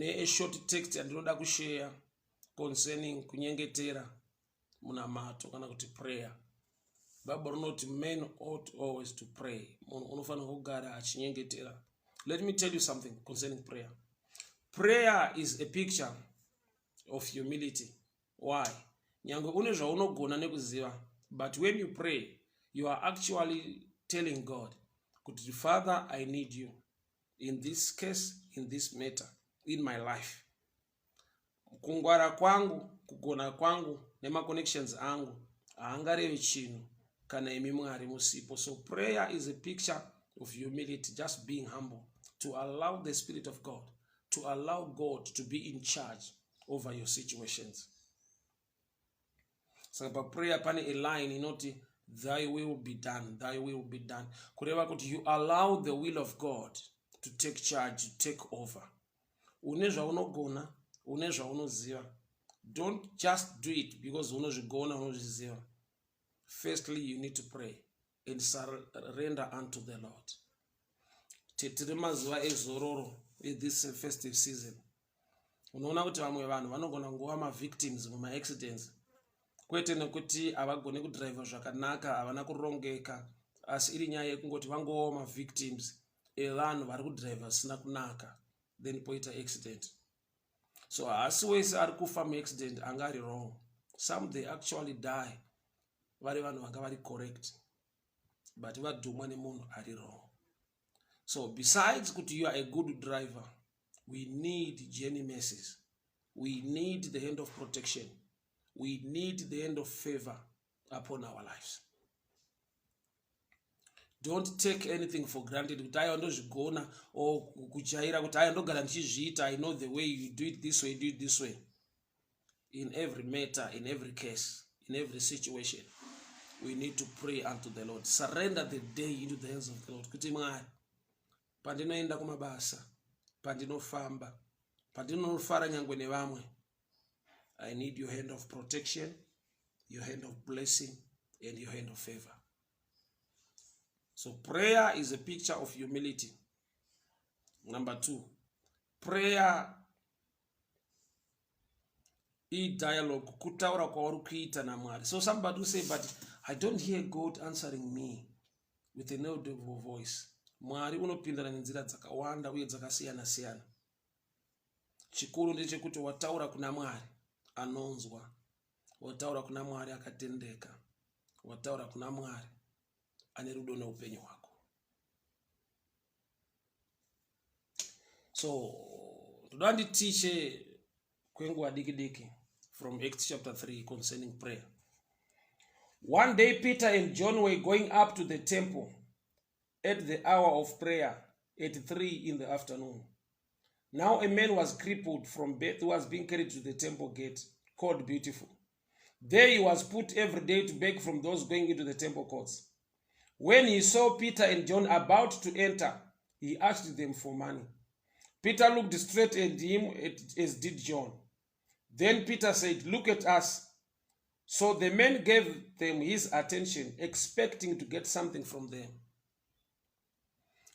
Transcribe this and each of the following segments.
a short text andinoda kushare concerning kunyengetera munamato kana kuti prayer. Bible not men ought always to pray. Unofanira kugara achinyengetera. Let me tell you something concerning prayer. Prayer is a picture of humility. Why? Nyangwe une zvaunogona nekuziva, but when you pray, you are actually telling God, Father, I need you in this case, in this matter, in my life. Kungwara kwangu, kugona kwangu, nema connections angu, aangarevi chinhu kana imi Mwari musipo. So prayer is a picture of humility, just being humble, to allow the Spirit of God, to allow God to be in charge over your situations. So prayer pane a line inoti thy will be done, thy will be done. Kureva kuti you allow the will of God to take charge, to take over. Une zvaunogona, une zvaunoziva. Don't just do it because unozvigona unozviziva. Firstly, you need to pray and surrender unto the Lord. Tiri mazuva ezororo in this festive season. Unoona kuti vamwe vanhu vanogona nguva ma-victims muma-accidents. Kwete nekuti havagone kudriva zvakanaka, havana kurongeka, asi iri nyaya yekungoti vangova ma-victims evanhu vari kudriva zvisina kunaka, then poita accident. So hasi wese ari kufa mu-accident anga ari wrong. Some they actually die vari vanhu vanga vari correct, but vadhumwa nemunhu ari wrong. So besides kuti you are a good driver, we need journey mercies. We need the hand of protection. We need the hand of favor upon our lives. Don't take anything for granted. Kuti aya ndozvigona or kujaira kuti aya ndogara ndichizviita, I know the way, you do it this way, do it this way. In every matter, in every case, in every situation, we need to pray unto the Lord. Surrender the day into the hands of the Lord. Kuti Mwari, pandinoenda kumabasa, pandinofamba, pandinofara nyangwe nevamwe, I need your hand of protection, your hand of blessing, and your hand of favor. So prayer is a picture of humility. Number 2, prayer is dialogue, kutaura kwauri kuita na Mwari. So somebody will say, but I don't hear God answering me with an audible voice. Mwari unopindana nenzira dzakawanda uye dzakasiyana siyana. Chikuru ndechekuti wataura kuna Mwari anonzwa, wataura kuna Mwari akatendeka, wataura kuna Mwari ane rudo neupenyu hwako. So toda nditiche kwenguva diki from Acts chapter 3 concerning prayer. One day Peter and John were going up to the temple at the hour of prayer at 3 in the afternoon. Now a man was crippled from birth who was being carried to the temple gate called Beautiful. There he was put every day to beg from those going into the temple courts. When he saw Peter and John about to enter, he asked them for money. Peter looked straight at him as did John. Then Peter said, "Look at us." So the man gave them his attention, expecting to get something from them.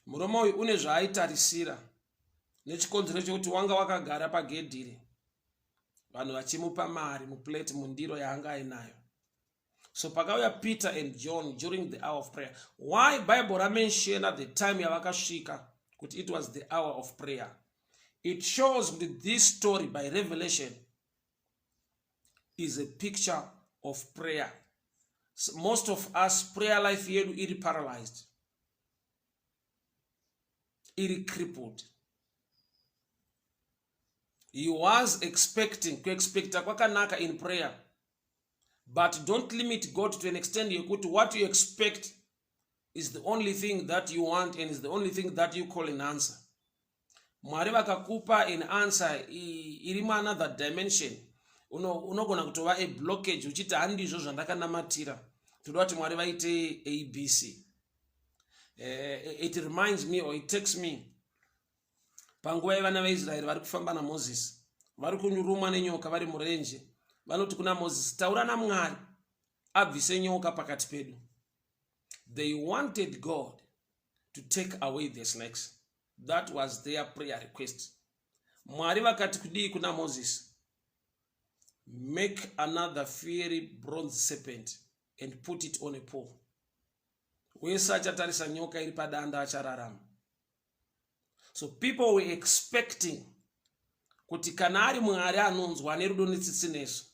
Murume uyu une zvaaitarisira nechikonzero chekuti wanga wakagara pagedhiri, vanhu vachimupa mari muplate mundiro yaanga ainayo. So pakauya Peter and John during the hour of prayer. Why Bible ramenshena the time yavakasvika kuti it was the hour of prayer? It shows that this story by revelation is a picture of prayer. So most of us prayer life yedu iri paralyzed, iri crippled. He was expecting kwakanaka in prayer, but don't limit God to an extent you could. What you expect is the only thing that you want and is the only thing that you call an answer. Mwari vakakupa an answer irima another dimension, unogona kutova a blockage uchiti handizvo zvandakanamatira toda kuti Mwari vaite ABC. It reminds me, or it takes me, panguva yevana veIsraeri vari kufamba naMoses, vari kunyurumwa nenyoka vari murenje, vanoti kuna Moses, taura naMwari abvise nyoka pakati pedu. They wanted God to take away the snakes. That was their prayer request. Mwari vakati kudii kuna Moses, make another fiery bronze serpent and put it on a pole. Wese achatarisa nyoka iri padanda achararama. So people were expecting kuti kana ari Mwari anonzwa ane rudo netsitsi nesu,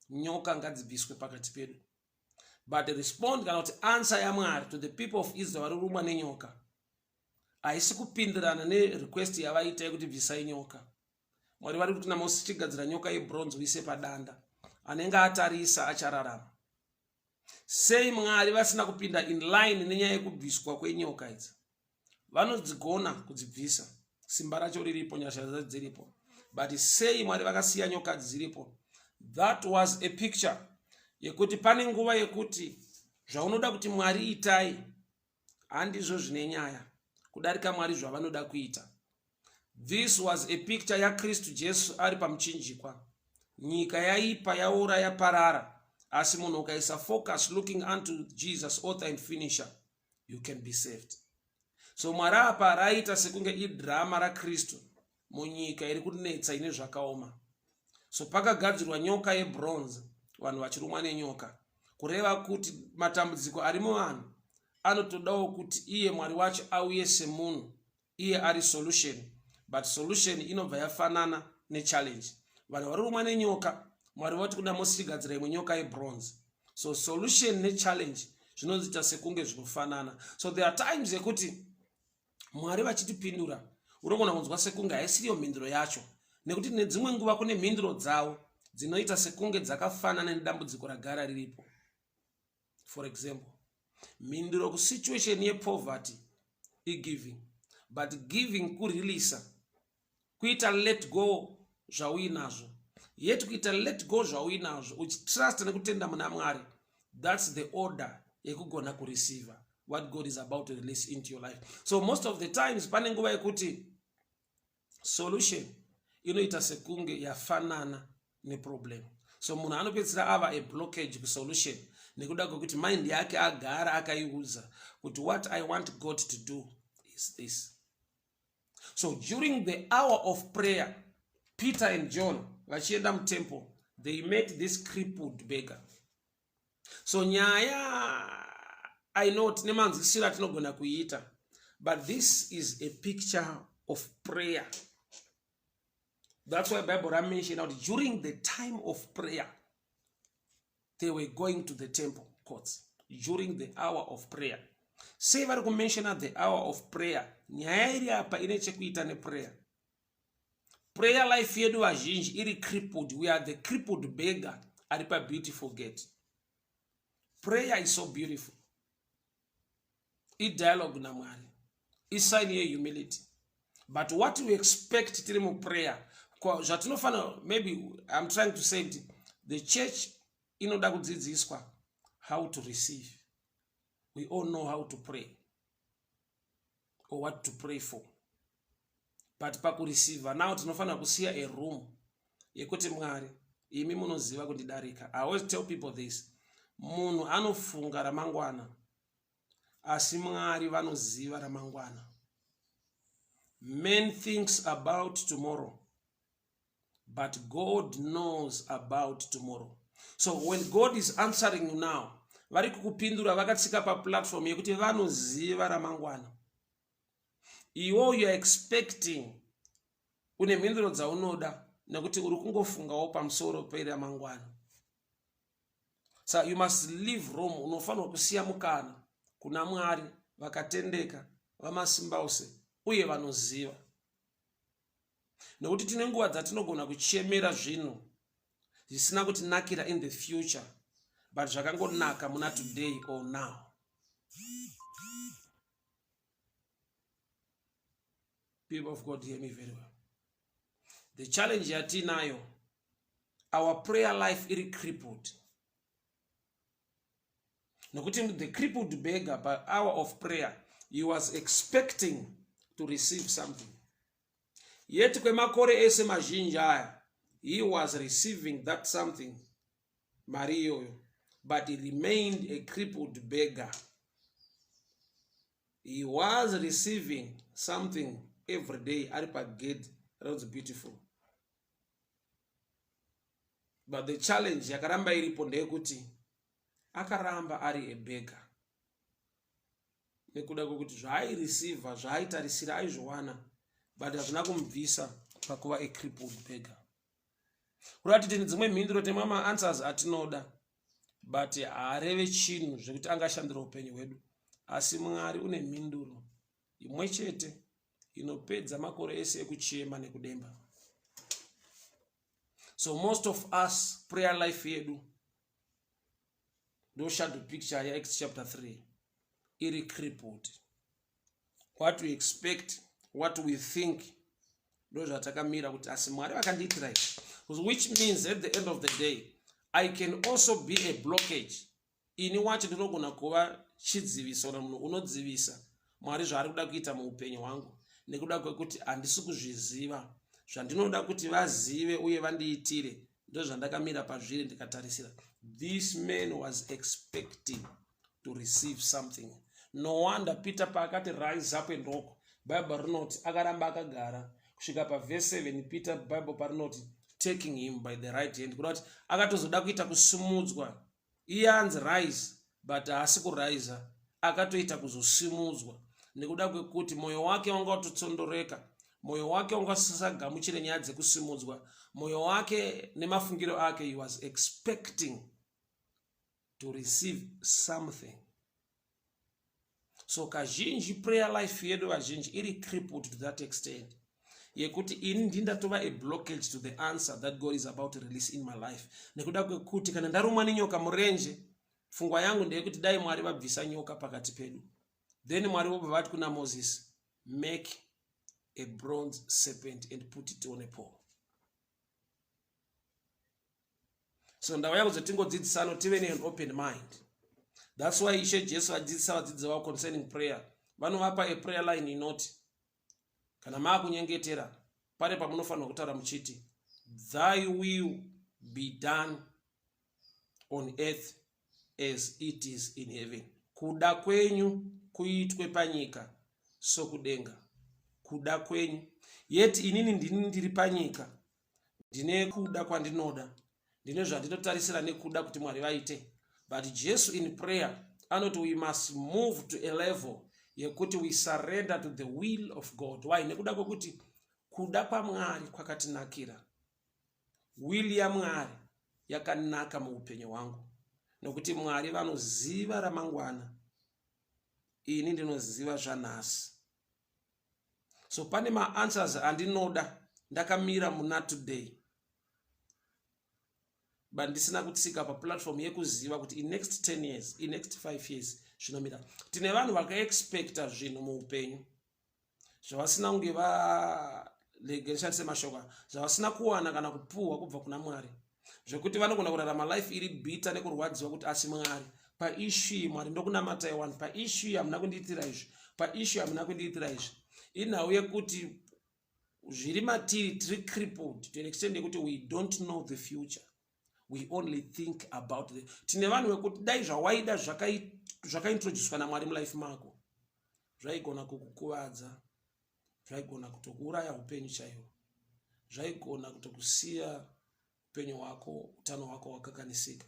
nyoka ngadzibviswe pakati pedu. But the respond kana kuti answer yaMwari to the people of Israel vari kurumwa nenyoka haisi kupindirana nerequest yavaita yekuti bvisai nyoka. Mwari vari kuti naMozisi tigadzira nyoka yebronze uise padanda, anenge atarisa achararama. Sei Mwari vasina kupinda in line nenyaya yekubviswa kwenyoka idzi? Vanodzigona kudzibvisa, simba racho riripo, nyasha dzacho dziripo. But sei Mwari vakasiya nyoka dziripo? That was a picture yekuti pane nguva yekuti zvaunoda kuti Mwari itai handizvo zvine nyaya kudarika Mwari zvavanoda kuita. This was a picture ya Kristu Jesu ari pamuchinjikwa. Nyika yaipa, yaora, yaparara, asi munhu ukaisa focus looking unto Jesus, author and finisher, you can be saved. So Mwari apa raita sekunge idrama raKristu munyika iri kunetsa ine zvakaoma. So pakagadzirwa nyoka yebronze, vanhu vachirumwa nenyoka, kureva kuti matambudziko ari muvanhu anotodawo kuti iye Mwari wacho auye semunhu, iye ari solution. But solution inobva yafanana nechallenge. Vanhu vari kurumwa nenyoka, Mwari vati kuna Mozisi tigadzira imwe nyoka yebronze. So solution nechallenge zvinoita sekunge zvinofanana. So there are times yekuti Mwari vachitipindura unogona kunzwa sekunge haisiriyo mhinduro yacho, nekuti nedzimwe nguva kune mhinduro dzavo dzinoita sekunge dzakafanana nedambudziko ragara riripo. For example, mhinduro kusituation yepoverty igiving, but giving kurilisa, kuita let go zvauinazvo. Yet kuita let go zvauinazvo uchitrust nekutenda muna Mwari, that's the order yekugona kureceive what God is about to release into your life. So most of the times pane nguva yekuti solution inoita sekunge yafanana neproblem. So munhu anopedzisira ava a blockage kusolution nekuda kwekuti mind yake agara akaiudza kuti what I want God to do is this. So during the hour of prayer, Peter and John vachienda mutemple, they met this crippled beggar. So nyaya I know tine manzwisiro atinogona kuita, but this is a picture of prayer. That's why Bible mentioned out during the time of prayer, they were going to the temple courts during the hour of prayer. Say vari kumention at the hour of prayer, nyaya iri apa ine chekuita neprayer. Prayer life yedu vazhinji iri crippled. We are the crippled beggar at a beautiful gate. Prayer is so beautiful. It dialogue na Mwari. It sign here humility. But what we expect tiri mu prayer, maybe I'm trying to say it, the church inoda kudzidziswa how to receive. We all know how to pray or what to pray for. But pakureceive, now tinofana kusiya a room yekuti Mwari imi munoziva kundidarika. I always tell people this. Munhu anofunga ramangwana, asi Mwari vanoziva ramangwana. Men thinks about tomorrow, but God knows about tomorrow. So when God is answering you now, vari kukupindura vakatsika pa platform yekuti vanoziva ramangwana. Iwo you are expecting une mhinduro dzaunoda nekuti uri kungofungawo pamusoro peramangwana. So you must leave room, unofanwa kusiya mukana kuna Mwari vakatendeka vamasimba ose uye vanoziva. Nekuti tine nguva dzatinogona kuchemera zvinhu zvisina kutinakira in the future, but zvakangonaka muna today or now. People of God, hear me very well. The challenge yatinayo, our prayer life is crippled. Nokuti the crippled beggar by hour of prayer, he was expecting to receive something. Yet kwemakore ese mazhinji aya, he was receiving that something, Mario, but he remained a crippled beggar. He was receiving something every day. Aripa gate, that was beautiful. but the challenge yakaramba iripo ndeyekuti akaramba ari ebega nekuda kwekuti zvaaireceiva zvaaitarisira aizviwana but hazvina kumubvisa pakuva ecrippled beggar. Kurati tine dzimwe mhinduro temwe maanswers atinoda but haareve chinhu zvekuti angashandira upenyu hwedu, asi Mwari une mhinduro imwe chete inopedza makore ese ekuchema nekudemba. So most of us prayer life yedu ndo shadow picture ya Acts chapter 3 iri crippled. What we expect, what we think, ndo zvatakamira kuti asi Mwari vakandiitira izvi, which means at the end of the day I can also be a blockage. Ini wacho ndinogona kuva chidziviso na munhu unodzivisa Mwari zvaari kuda kuita muupenyu hwangu nekuda kwekuti handisi kuzviziva zvandinoda kuti vazive uye vandiitire. Ndo zvandakamira pazviri ndikatarisira. This man was expecting to receive something. No wonder Peter paakati rise up and walk, Bible rinoti akaramba akagara kusvika paverse 7. Peter Bible parinoti taking him by the right hand, kuti akatozoda kuita kusumudzwa. Iye anzi rise but haasi kuraisa, akatoita kuzosimudzwa nekuda kwekuti moyo wake wanga watotsondoreka, moyo wake wanga usisagamuchire nyaya dzekusimudzwa, moyo wake nemafungiro ake, he was expecting to receive something. So kazhinji prayer life yedu vazhinji iri crippled to that extent yekuti ini ndindatova a blockage to the answer that God is about to release in my life. Nekuda kwekuti kana ndarumwa nenyoka murenje, pfungwa yangu ndeyekuti dai Mwari vabvisa nyoka pakati pedu. Then Mwari vobva vati kuna Moses, make a bronze serpent and put it on a pole. So ndauya kuzotingodzidzisano tive ne an open mind. That's why Ishe Jesu adzidzisa vadzidzi vavo concerning prayer. Vanovapa a prayer line inoti kana maakunyengetera pare pamunofanira kutaura muchiti, thy will be done on earth as it is in heaven. Kuda kwenyu kuitwe panyika sokudenga. Kuda kwenyu. Yeti inini ndiri panyika, ndine kuda kwandinoda, ndine zvandinotarisira nekuda kuti Mwari vaite. But Jesu in prayer anoti we must move to a level yekuti we surrender to the will of God. Why? Nekuda kwekuti kuda kwaMwari kwakatinakira. Will ya Mwari yakanaka muupenyu hwangu. Nekuti Mwari vanoziva ramangwana, ini ndinoziva zvanhasi. So pane maanswers andinoda ndakamira muna today, but ndisina kutsika paplatform yekuziva kuti in next 10 years, in next 5 years zvinomira. Tine vanhu vakaexpecta zvinhu muupenyu zvavasina kunge valegenshandise mashoko, zvavasina kuwana kana kupuhwa kubva kuna Mwari, zvekuti vanogona kurarama life iri bita nekurwadziwa kuti asi Mwari paishu Mwari ndokunamata iwani, paishu hamuna kundiitira izvi, paishu hamuna kundiitira izvi. Inhau yekuti zviri matiri tiri crippled to an extent yekuti we don't know the future, we only think about the. Tine vanhu vekuti dai zvawaida zvakaintroduced naMwari mulife mako zvaigona kukukuvadza, zvaigona kutokuuraya upenyu chaihwo, zvaigona kutokusiya upenyu hwako, utano hwako hwakakanisika.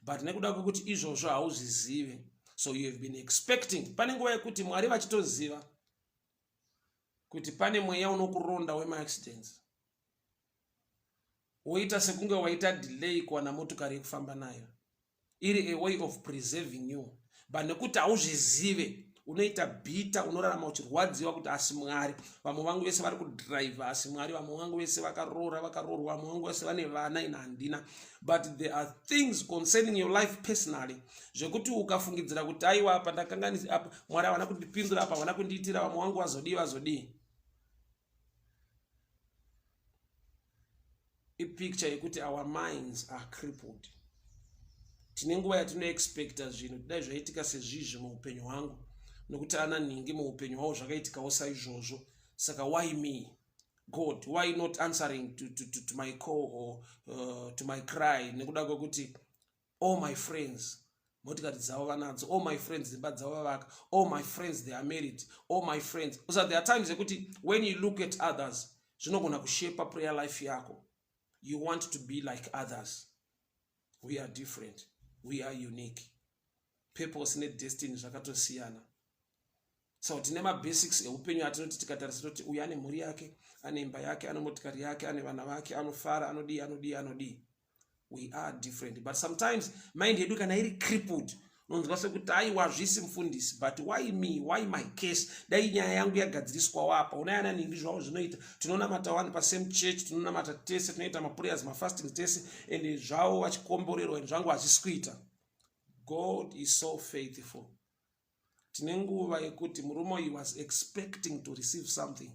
But nekuda kwekuti izvozvo hauzvizive, so you have been expecting. Pane nguva yekuti Mwari vachitoziva kuti pane mweya unokuronda wema-accidents, woita sekunge waita delay kuwana motokari yekufamba nayo, iri a way of preserving you. But nekuti hauzvizive unoita bita, unorarama uchirwadziwa kuti asi Mwari, vamwe vangu vese vari kudrive asi Mwari, vamwe vangu vese vakarorwa, vamwe vangu vese vane vana ina handina. But there are things concerning your life personally zvekuti ukafungidzira kuti aiwa apa ndakangani apa Mwari havana kundipindura apa, havana kundiitira, vamwe vangu vazodii. A picture yekuti our minds are crippled. Tine nguva yatinoexpecta zvinhu dai zvaitika sezvizvi muupenyu hwangu, nokuti ana ningi muupenyu hwavo zvakaitikawo saizvozvo. Saka why me? God, why not answering to my call or to my cry? Nekuda kwekuti all my friends motikari dzavo vanadzo, all my friends dzimba dzavo vavaka, all my friends they are married, all my friends. So there are times yekuti when you look at others zvinogona kushape prayer life yako. you want to be like others. We are different. We are unique. Purpose ne destiny zvakatosiyana. So tine mabasics eupenyu atinoti tikatarisa kuti uyu ane mhuri yake, ane imba yake, ane motikari yake, ane vana vake, anofara, anodii. We are different. But sometimes mind yedu kana iri crippled, unonzwa sekuti aiwa zvisi mufundisi, but why me? Why my case? Dai nyaya yangu yagadziriswa apa. Unayana ningi zvavo zvinoita. Tinonamata one pa same church, tinonamata tese, tunoita ma-prayers, ma-fasting tese, and zvavo vachikomborerwa zvangu vachiskuita. God is so faithful. Tine nguva yekuti murume he was expecting to receive something.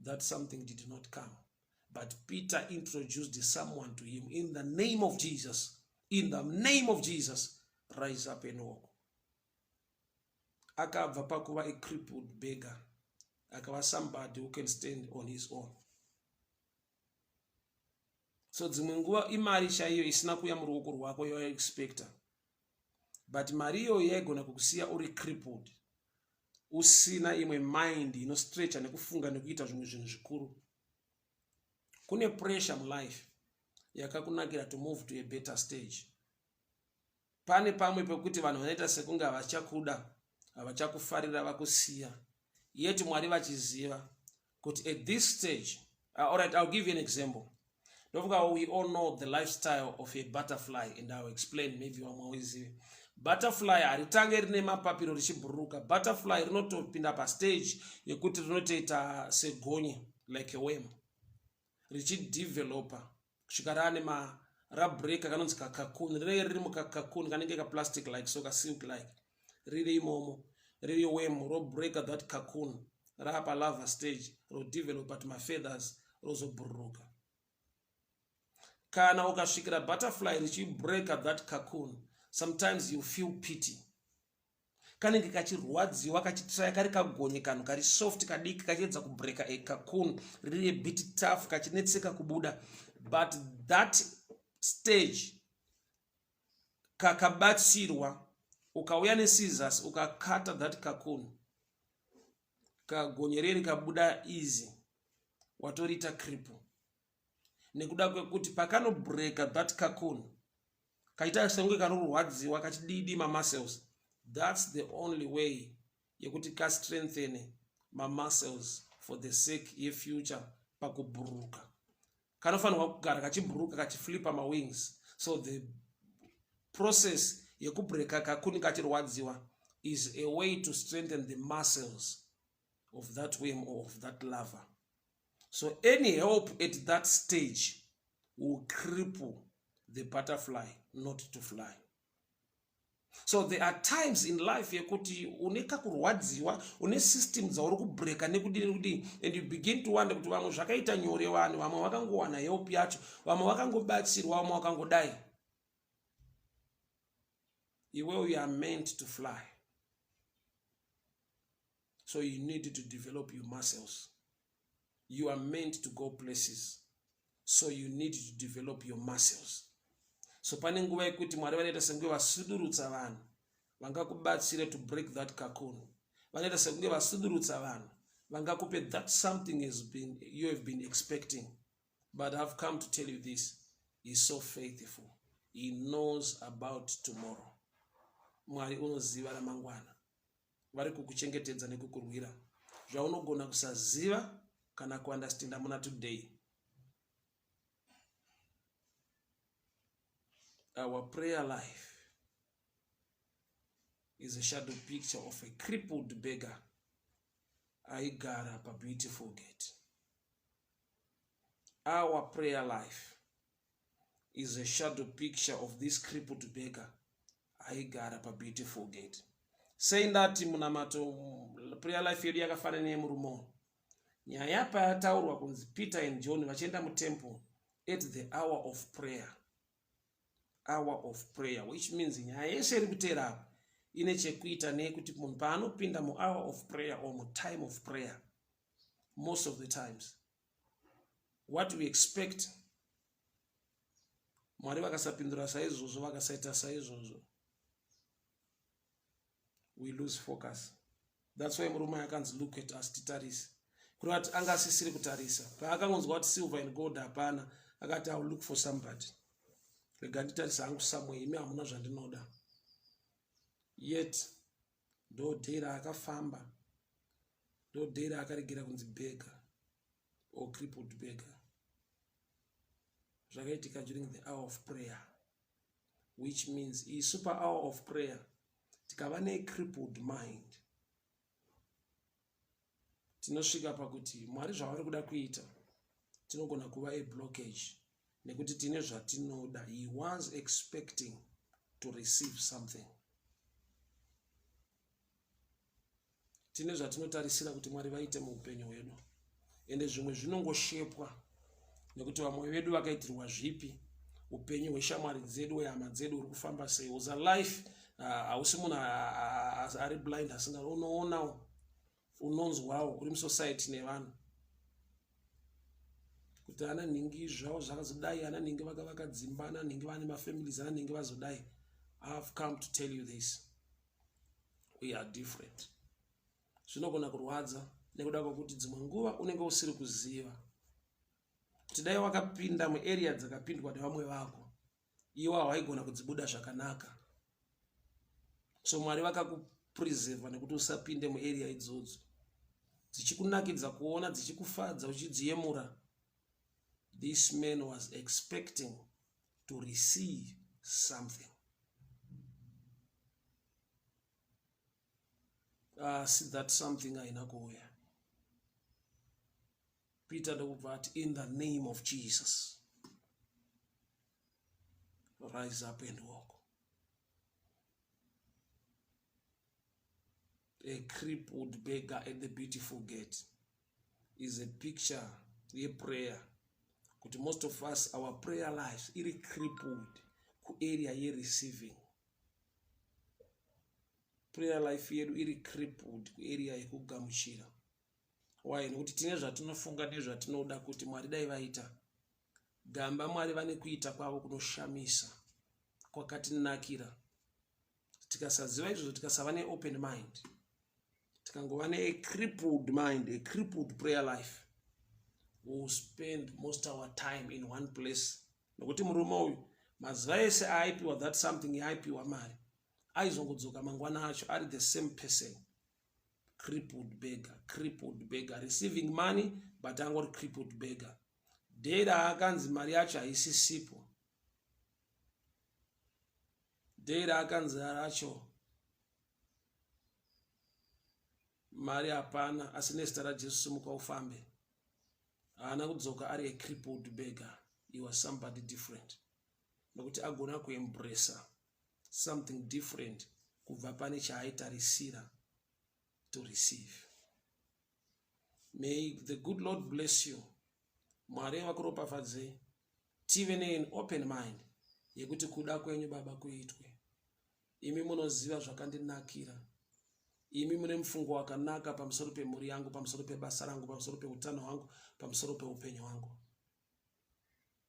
That something did not come. But Peter introduced someone to him. In the name of Jesus. In the name of Jesus. Rise up and walk. Akabva pakuva a crippled beggar. Akava somebody who can stand on his own. So dzimwe nguva imari chaiyo isina kuya muruoko rwako yoexpecta. But Mario yaigona kukusiya uri crippled. Usina imwe mind inostretcha nekufunga nekuita zvimwe zvinhu zvikuru. Kune pressure mulife yakakunakira to move to a better stage. Pane pamwe pekuti vanhu vanoita sekunge havachakuda, havachakufarira vakusiya. Yet Mwari vachiziva kuti at this stage, alright, I'll give you an example. We all know the lifestyle of a butterfly, and I'll explain maybe one more easy. Butterfly haritange rine mapapiro richibhuruka. Butterfly rinotopinda pa stage yekuti rinotoita segonye, like a worm. Richidevelopa kusvika rane rabreaka kanonzi kakakuni. Riri mukakakuni kanenge ka plastic like so, ka silk like. Riri imomo, riri worm, robreaka that cocoon. Rapa larva stage, rodevelopa at my feathers, rozobhuruka. Kana ukasvikira butterfly richibreaka that cocoon, sometimes you feel pity. Kanenge kachirwadziwa kachitry kari kagonye kanhu kari soft kadiki kachiedza kubreaka a cocoon, riri a bit tough, kachinetseka kubuda. But that stage kakabatsirwa, ukauya nescissors ukakata that cocoon, kagonye riri kabuda easy, watorita cripple. Nekuda kwekuti pakanobreaka that cocoon, kaita senge kanorwadziwa kachididi muscles. That's the only way yekuti ka strengthen my muscles for the sake ye future pakubhuruka. Kanofanirwa kugara kachibhuruka kachiflipa ma wings. So the process yekubreaka kakuni kachirwadziwa is a way to strengthen the muscles of that worm or of that larva. So any help at that stage will cripple the butterfly not to fly. So there are times in life yekuti uneka kurwadziwa, une system za uri kubreaka nekudini, and you begin to wonder kuti vamwe zvakaita nyore vanhu, vamwe vakangowana help yacho, vamwe vakangobatsirwa, vamwe vakangodai. Iwewe you are meant to fly. So you need to develop your muscles. You are meant to go places. So you need to develop your muscles. So pane nguva yekuti Mwari vanoita senge vasudurutsa vanhu vangakubatsire to break that cocoon. Vanoita senge vasudurutsa vanhu vangakupe that something you have been expecting. But I've come to tell you this. He's so faithful. He knows about tomorrow. Mwari unoziva ramangwana. Vari kukuchengetedza nekukurwira. Zvaunogona kusaziva kana kuunderstanda muna today. Our prayer life is a shadow picture of a crippled beggar. I got up a beautiful gate. Our prayer life is a shadow picture of this crippled beggar. I got up a beautiful gate. Saying that munamato prayer life yedu yakafanana nemurumo. Nyaya payataurwa kunzi Peter and John vachienda mutemple at the hour of prayer. Hour of prayer, which means nyaya yeshe iri kuteera apa ine chekuita nekuti munhu paanopinda mu hour of prayer or mu time of prayer, most of the times what we expect, Mwari vakasapindura saizvozvo, vakasaita saizvozvo, we lose focus. That's why murume akanzi look at us, titarise. Kurati anga asisiri kutarisa. Paakangonzwa kuti silver and gold hapana, akati I will look for somebody. Rega nditarisa hangu somewhere, imi hamuna zvandinoda. Yet ndo day raakafamba, ndo day raakaregera kunzi beggar or crippled beggar. Zvakaitika during the hour of prayer, which means a super hour of prayer. Tikava ne-crippled mind, tinosvika pakuti Mwari zvavari kuda kuita tinogona kuva a blockage nekuti tine zvatinoda. He was expecting to receive something. Tine zvatinotarisira kuti Mwari vaite muupenyu hwedu, ende zvimwe zvinongoshepwa nekuti vamwe vedu vakaitirwa zvipi, upenyu hweshamwari dzedu, hwehama dzedu uri kufamba sei. Was a life hausi munhu ari blind asinga unoonawo, unonzwawo, uri musociety nevanhu kuti ana nhingi zvavo zvakazodai, ana nhingi vakavaka dzimba, ana nhingi vane mafamilies, ana nhingi vazodai. I have come to tell you this, we are different. Zvinogona kurwadza nekuda kwokuti dzimwe nguva unenge usiri kuziva kuti dai wakapinda muarea dzakapindwa nevamwe vako, iwo hawaigona kudzibuda zvakanaka. So Mwari vakakupreserva nekuti usapinde muarea idzodzo, dzichikunakidza kuona, dzichikufadza, uchidziyemura. This man was expecting to receive something. See that something haina kuuya. Peter ndokubva ati, in the name of Jesus, rise up and walk. A crippled beggar at the beautiful gate is a picture, a prayer. Kuti most of us, our prayer lives iri crippled ku area ye receiving. Prayer life yedu iri crippled ku area yekugamuchira. Why? Nekuti tine zvatinofunga nezvatinoda kuti Mwari dai vaita. Gamba Mwari vane kuita kwavo kunoshamisa, kwakatinakira. Tikasaziva izvozvo, tikasava ne open mind, tikangova ne a crippled mind, a crippled prayer life, we will spend most of our time in one place. Nokuti murume uyu mazuva ese aipiwa that something aipiwa mari, aizongodzoka mangwana acho ari the same person. Crippled beggar, receiving money but angori crippled beggar. Dera akanzi mari yacho haisisipo, dera akanzi racho mari hapana, asi nezita raJesu simuka ufambe. Haana kudzoka ari a crippled beggar. He was somebody different, nokuti agona kuembracea something different kubva pane chaaitarisira to receive. May the good Lord bless you. Mwari vakuropafadzei. Tive an open mind yekuti kuda kwenyu Baba kuitwe. Imi munoziva zvakandinakira. Imi mune mufungo wakanaka pamusoro pemhuri yangu, pamusoro pebasa rangu, pamusoro peutano hwangu, pamusoro peupenyu hwangu.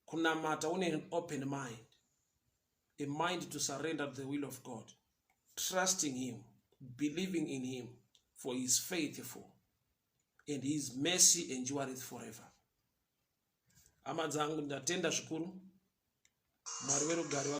Kunamata une an open mind, a mind to surrender to the will of God, trusting Him, believing in Him, for He is faithful and His mercy endureth forever. Hama dzangu, ndatenda zvikuru. Mwari werugare